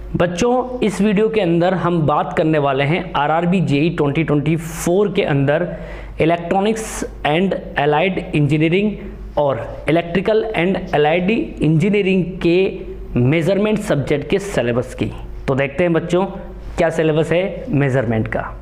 बच्चों इस वीडियो के अंदर हम बात करने वाले हैं आरआरबी जेईई 2024 के अंदर इलेक्ट्रॉनिक्स एंड अलाइड इंजीनियरिंग और इलेक्ट्रिकल एंड अलाइड इंजीनियरिंग के मेजरमेंट सब्जेक्ट के सिलेबस की। तो देखते हैं बच्चों क्या सिलेबस है मेजरमेंट का।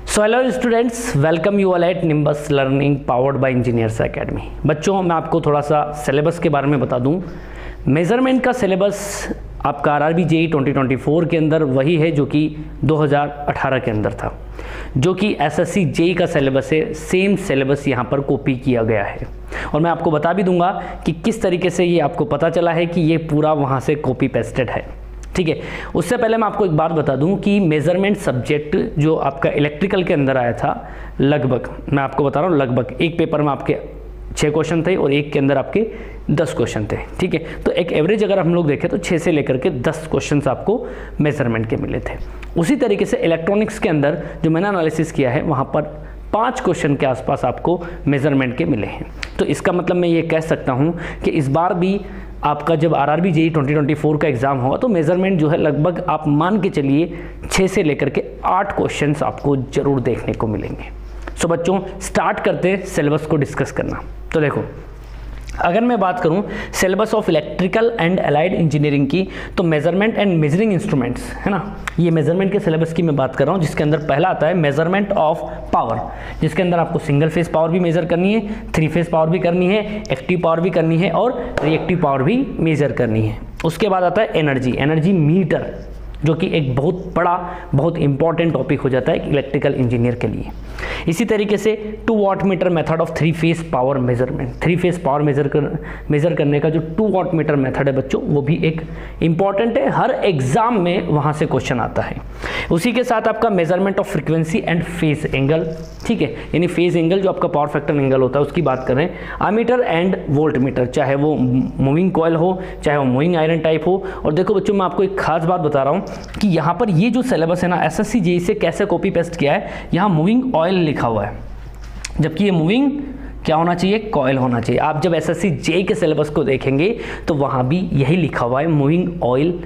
So hello students, welcome you all at nimbus learning powered by engineers academy. बच्चों मैं आपको थोड़ा सा सिलेबस के बारे में बता दूं। मेजरमेंट का सिलेबस आपका आरआरबी जेईई 2024 के अंदर वही है जो कि 2018 के अंदर था, जो कि एसएससी जेईई का सिलेबस है। सेम सिलेबस यहाँ पर कॉपी किया गया है और मैं आपको बता भी दूंगा कि किस तरीके से ये आपको पता चला है कि ये पूरा वहाँ से कॉपी पेस्टेड है। ठीक है, उससे पहले मैं आपको एक बात बता दूं कि मेजरमेंट सब्जेक्ट जो आपका इलेक्ट्रिकल के अंदर आया था, लगभग मैं आपको बता रहा हूँ, लगभग एक पेपर में आपके 6 क्वेश्चन थे और एक के अंदर आपके 10 क्वेश्चन थे। ठीक है, तो एक एवरेज अगर हम लोग देखें तो 6 से लेकर के 10 क्वेश्चन आपको मेजरमेंट के मिले थे। उसी तरीके से इलेक्ट्रॉनिक्स के अंदर जो मैंने एनालिसिस किया है वहाँ पर 5 क्वेश्चन के आसपास आपको मेजरमेंट के मिले हैं। तो इसका मतलब मैं ये कह सकता हूँ कि इस बार भी आपका जब आरआरबी जेईई 2024 का एग्ज़ाम होगा तो मेजरमेंट जो है लगभग आप मान के चलिए 6 से लेकर के 8 क्वेश्चंस आपको ज़रूर देखने को मिलेंगे। सो बच्चों स्टार्ट करते हैं सिलेबस को डिस्कस करना। तो देखो, अगर मैं बात करूं syllabus of electrical and allied engineering की, तो मेजरमेंट एंड मेजरिंग इंस्ट्रूमेंट्स है ना, ये मेजरमेंट के सिलेबस की मैं बात कर रहा हूं, जिसके अंदर पहला आता है मेजरमेंट ऑफ पावर, जिसके अंदर आपको सिंगल फेज पावर भी मेजर करनी है, 3 फेज पावर भी करनी है, एक्टिव पावर भी करनी है और रिएक्टिव पावर भी मेजर करनी है। उसके बाद आता है एनर्जी मीटर, जो कि एक बहुत बड़ा बहुत इंपॉर्टेंट टॉपिक हो जाता है इलेक्ट्रिकल इंजीनियर के लिए। इसी तरीके से 2 watt meter method of 3 phase power measurement, 3 phase power measure करने का जो 2 वाट मीटर मेथड है बच्चों, वो भी एक इंपॉर्टेंट है, हर एग्जाम में वहाँ से क्वेश्चन आता है। उसी के साथ आपका measurement of frequency and phase angle, ठीक है, यानी फेज एंगल जो आपका पावर फैक्टर एंगल होता है उसकी बात कर रहे हैं। आमीटर एंड वोल्ट मीटर, चाहे वो मूविंग कॉयल हो चाहे वो मूविंग आयरन टाइप हो। और देखो बच्चों मैं आपको एक खास बात बता रहा हूँ कि यहाँ पर ये जो सिलेबस है ना, एसएससी जेईई से कैसे कॉपी पेस्ट किया है, यहाँ मूविंग ऑयल लिखा हुआ है, जबकि ये मूविंग क्या होना चाहिए, कॉयल होना चाहिए। आप जब एसएससी जेईई के सिलेबस को देखेंगे तो वहाँ भी यही लिखा हुआ है मूविंग ऑयल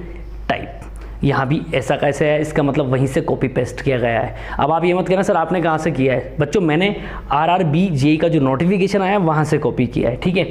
टाइप, यहाँ भी ऐसा कैसे है, इसका मतलब वहीं से कॉपी पेस्ट किया गया है। अब आप ये मत कहना सर आपने कहाँ से किया है। बच्चों मैंने आरआरबी जेईई का जो नोटिफिकेशन आया वहाँ से कॉपी किया है। ठीक है,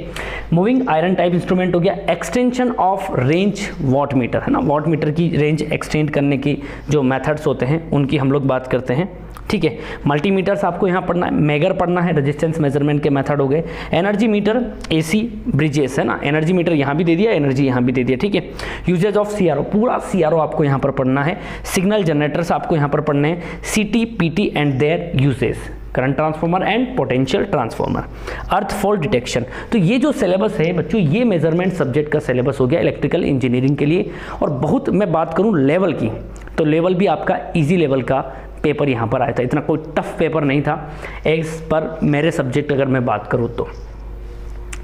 मूविंग आयरन टाइप इंस्ट्रूमेंट हो गया, extension of range watt meter है ना, वाट मीटर की रेंज एक्सटेंड करने की जो मेथड्स होते हैं उनकी हम लोग बात करते हैं। ठीक है, मल्टीमीटर्स आपको यहाँ पढ़ना है, मेगर पढ़ना है, रेजिस्टेंस मेजरमेंट के मेथड हो गए, एनर्जी मीटर, एसी ब्रिजेस है ना, एनर्जी मीटर यहाँ भी दे दिया, एनर्जी यहाँ भी दे दिया। ठीक है, यूजेज ऑफ सीआरओ, पूरा सीआरओ आपको यहाँ पर पढ़ना है, सिग्नल जनरेटर्स आपको यहाँ पर पढ़ने हैं, सीटी PT and there uses, current transformer and potential transformer, earth fall detection. तो ये जो सिलेबस है बच्चों, ये मेजरमेंट सब्जेक्ट का सिलेबस हो गया इलेक्ट्रिकल इंजीनियरिंग के लिए। और बहुत मैं बात करूँ लेवल की, तो लेवल भी आपका ईजी लेवल का पेपर यहाँ पर आया था, इतना कोई टफ पेपर नहीं था एज पर मेरे सब्जेक्ट अगर मैं बात करूँ तो।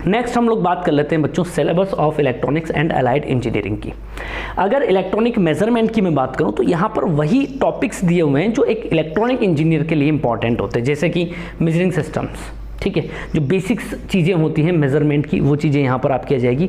नेक्स्ट हम लोग बात कर लेते हैं बच्चों syllabus of electronics and allied engineering की। अगर इलेक्ट्रॉनिक मेजरमेंट की मैं बात करूं तो यहाँ पर वही टॉपिक्स दिए हुए हैं जो एक इलेक्ट्रॉनिक इंजीनियर के लिए इंपॉर्टेंट होते हैं, जैसे कि मेजरिंग सिस्टम्स। ठीक है, जो बेसिक्स चीज़ें होती हैं मेजरमेंट की वो चीज़ें यहाँ पर आपकी आ जाएगी।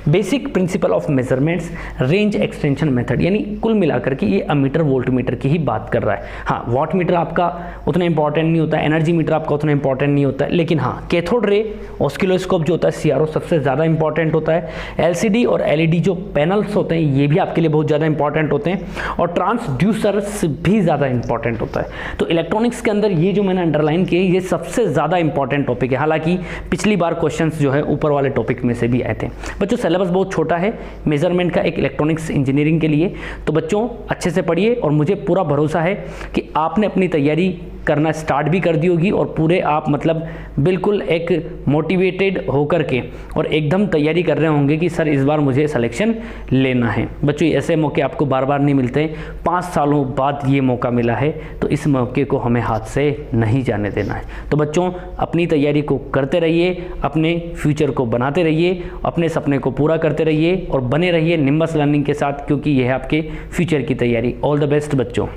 Basic principle of measurements, range extension method, यानी कुल मिलाकर के ये अमीटर वोल्ट मीटर की ही बात कर रहा है। हाँ, वाट मीटर आपका उतना इंपॉर्टेंट नहीं होता है, एनर्जी मीटर आपका उतना इंपॉर्टेंट नहीं होता है, लेकिन हाँ कैथोड रे ऑस्किलोस्कोप जो होता है सीआरओ सबसे ज़्यादा इंपॉर्टेंट होता है। एलसीडी और एलईडी जो पैनल्स होते हैं ये भी आपके लिए बहुत ज़्यादा इंपॉर्टेंट होते हैं, और ट्रांसड्यूसर्स भी ज़्यादा इंपॉर्टेंट होता है। तो इलेक्ट्रॉनिक्स के अंदर ये जो मैंने अंडरलाइन किए ये सबसे ज़्यादा इंपॉर्टेंट टॉपिक है। हालांकि पिछली बार क्वेश्चंस जो है ऊपर वाले टॉपिक में से भी आए थे। बच्चों सिलेबस बहुत छोटा है मेजरमेंट का एक इलेक्ट्रॉनिक्स इंजीनियरिंग के लिए, तो बच्चों अच्छे से पढ़िए और मुझे पूरा भरोसा है कि आपने अपनी तैयारी करना स्टार्ट भी कर दी होगी और पूरे आप मतलब बिल्कुल एक मोटिवेटेड होकर के और एकदम तैयारी कर रहे होंगे कि सर इस बार मुझे सिलेक्शन लेना है। बच्चों ऐसे मौके आपको बार बार नहीं मिलते, 5 सालों बाद ये मौका मिला है, तो इस मौके को हमें हाथ से नहीं जाने देना है। तो बच्चों अपनी तैयारी को करते रहिए, अपने फ्यूचर को बनाते रहिए, अपने सपने को पूरा करते रहिए और बने रहिए निम्बस लर्निंग के साथ, क्योंकि यह है आपके फ्यूचर की तैयारी। ऑल द बेस्ट बच्चों।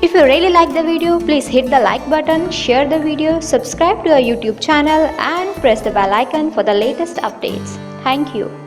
If you really like the video, please hit the like button, share the video, subscribe to our YouTube channel and press the bell icon for the latest updates. Thank you.